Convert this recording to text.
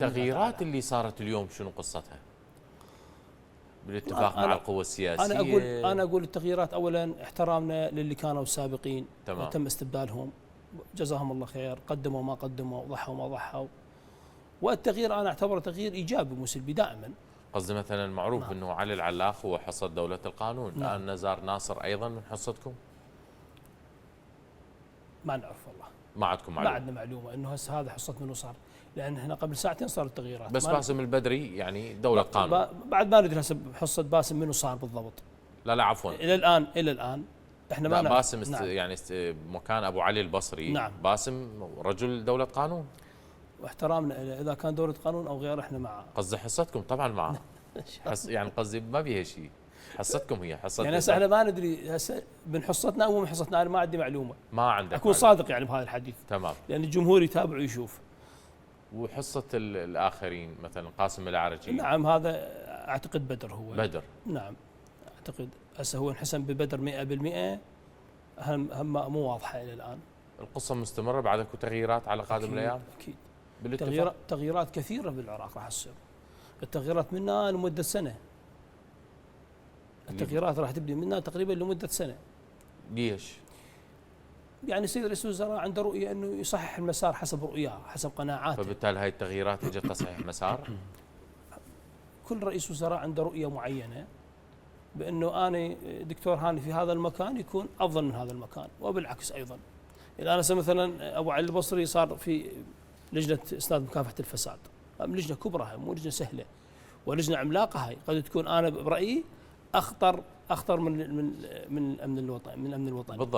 التغييرات اللي صارت اليوم شنو قصتها؟ بالاتفاق مع القوى السياسية. أنا أقول التغييرات أولا احترامنا للي كانوا السابقين وتم استبدالهم، جزاهم الله خير، قدموا ما قدموا، ضحوا ما ضحوا. والتغيير أنا أعتبره تغيير إيجابي مو سلبي دائما. قصدي مثلا معروف أنه علي العلاق هو حصة دولة القانون، الآن نزار ناصر أيضا من حصتكم؟ ما نعرف والله، ما عندكم معلومة؟ ما عندنا معلومة أنه هسه هذا حصة منه صار، لأن احنا قبل ساعتين صارت التغييرات. بس باسم البدري يعني دولة قانون بعد ما ندري هسه حصة باسم منه صار بالضبط. لا عفوا، إلى الآن احنا ما نعرف. باسم يعني مكان أبو علي البصري. نعم. باسم رجل دولة قانون، واحترامنا إذا كان دولة قانون أو غيره احنا معه. قصدي حصتكم طبعا معه. يعني قصدي ما بيها شيء، حصتكم هي حصة. يعني هسه احنا ما ندري هسه من حصتنا او من حصتنا، انا ما عندي معلومه. ما عندك اكون معلومة. صادق يعني بهذا الحديث. تمام. لان الجمهور يتابع ويشوف. وحصة الآخرين مثلا قاسم العرجي؟ نعم هذا اعتقد بدر هو. بدر. نعم اعتقد هسه هو انحسن ببدر 100%. هم مو واضحه الى الان. القصة مستمرة بعد اكو تغييرات على قادم الايام؟ اكيد. بالاتفاق. تغييرات كثيره بالعراق راح تصير. التغييرات منا لمده سنه. التغييرات راح تبدي منا تقريبا لمده سنه. ليش؟ يعني السيد رئيس الوزراء عنده رؤيه انه يصحح المسار حسب رؤياه، حسب قناعاته. فبالتالي هاي التغييرات اجت تصحيح مسار؟ كل رئيس وزراء عنده رؤيه معينه بانه انا دكتور هاني في هذا المكان يكون افضل من هذا المكان، وبالعكس ايضا. الان مثلا ابو علي البصري صار في لجنه اسناد مكافحه الفساد، لجنه كبرى هاي، مو لجنه سهله، ولجنه عملاقه هاي، قد تكون انا برايي اخطر من الامن الوطني. بالضبط.